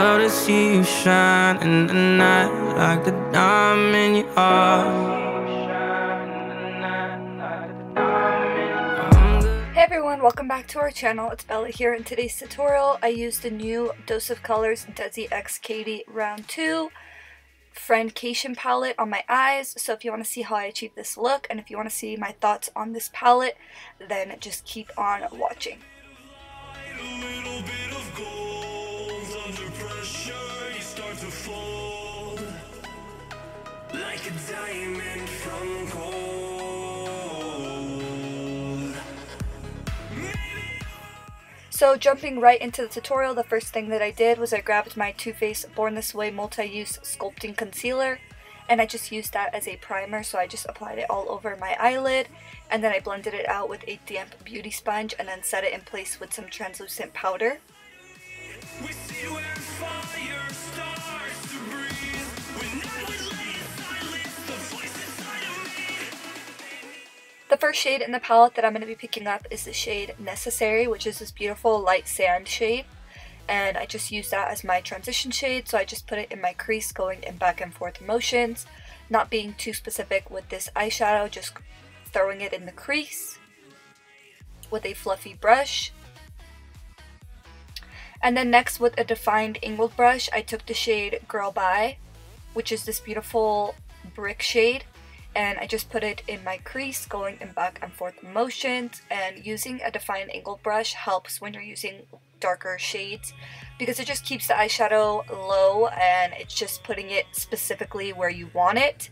love to see you shine in the night like the diamond you are. Hey everyone, welcome back to our channel. It's Bella here. In today's tutorial, I used the new Dose of Colors Desi x KATY Round 2 Friendcation palette on my eyes. So if you want to see how I achieved this look, and if you want to see my thoughts on this palette, then just keep on watching. Like a diamond from gold. So jumping right into the tutorial, the first thing that I did was I grabbed my Too Faced Born This Way multi-use sculpting concealer, and I just used that as a primer. So I just applied it all over my eyelid, and then I blended it out with a damp beauty sponge and then set it in place with some translucent powder. We see where fire starts to breathe. When night would lay in silence, the voice inside of me. The first shade in the palette that I'm going to be picking up is the shade Necessary, which is this beautiful light sand shade. And I just used that as my transition shade, so I just put it in my crease, going in back and forth motions, not being too specific with this eyeshadow, just throwing it in the crease with a fluffy brush. And then next, with a defined angled brush, I took the shade Girl Bye, which is this beautiful brick shade, and I just put it in my crease, going in back and forth motions. And using a defined angled brush helps when you're using darker shades, because it just keeps the eyeshadow low and it's just putting it specifically where you want it.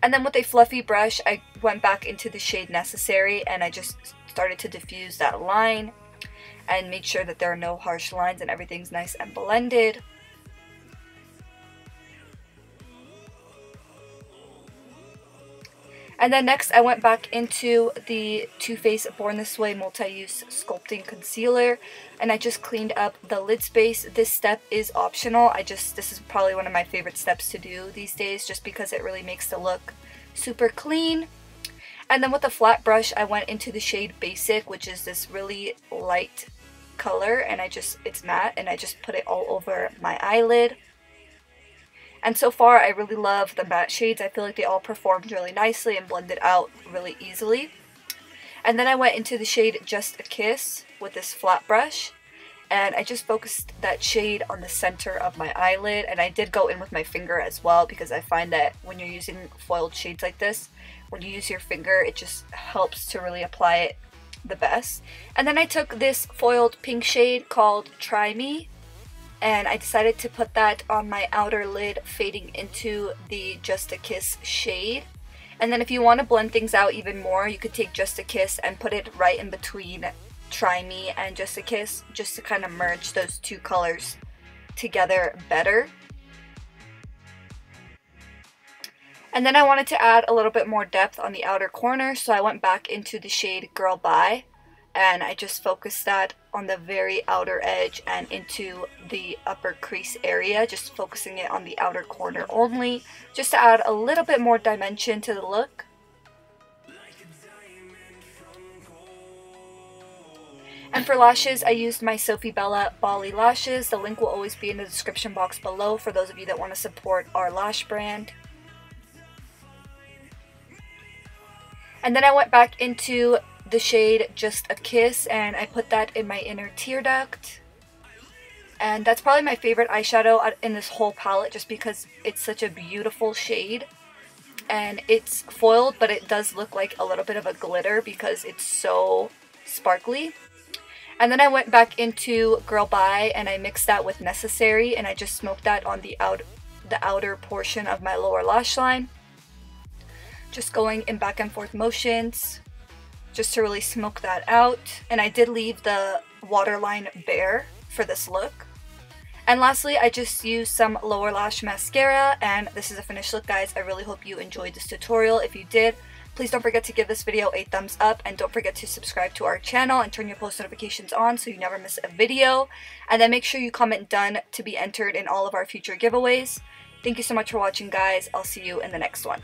And then with a fluffy brush, I went back into the shade Necessary and I just started to diffuse that line and make sure that there are no harsh lines and everything's nice and blended. And then next I went back into the Too Faced Born This Way multi-use sculpting concealer, and I just cleaned up the lid space. This step is optional. This is probably one of my favorite steps to do these days, just because it really makes the look super clean. And then with a flat brush, I went into the shade Basic, which is this really light color, and it's matte, and I just put it all over my eyelid. And so far I really love the matte shades. I feel like they all performed really nicely and blended out really easily. And then I went into the shade Just a Kiss with this flat brush, and I just focused that shade on the center of my eyelid, and I did go in with my finger as well, because I find that when you're using foiled shades like this, when you use your finger, it just helps to really apply it the best. And then I took this foiled pink shade called Try Me, and I decided to put that on my outer lid, fading into the Just a Kiss shade. And then if you want to blend things out even more, you could take Just a Kiss and put it right in between Try Me and Just a Kiss, just to kind of merge those two colors together better. And then I wanted to add a little bit more depth on the outer corner, so I went back into the shade Girl Bye, and I just focused that on the very outer edge and into the upper crease area, just focusing it on the outer corner only, just to add a little bit more dimension to the look. And for lashes, I used my Sofie Bella Bali lashes. The link will always be in the description box below for those of you that want to support our lash brand. And then I went back into the shade Just a Kiss, and I put that in my inner tear duct. And that's probably my favorite eyeshadow in this whole palette, just because it's such a beautiful shade. And it's foiled, but it does look like a little bit of a glitter because it's so sparkly. And then I went back into Girl Bye and I mixed that with Necessary, and I just smoked that on the outer portion of my lower lash line. Just going in back and forth motions, just to really smoke that out. And I did leave the waterline bare for this look. And lastly, I just used some lower lash mascara, and this is a finished look, guys. I really hope you enjoyed this tutorial. If you did, please don't forget to give this video a thumbs up, and don't forget to subscribe to our channel and turn your post notifications on so you never miss a video. And then make sure you comment done to be entered in all of our future giveaways. Thank you so much for watching, guys. I'll see you in the next one.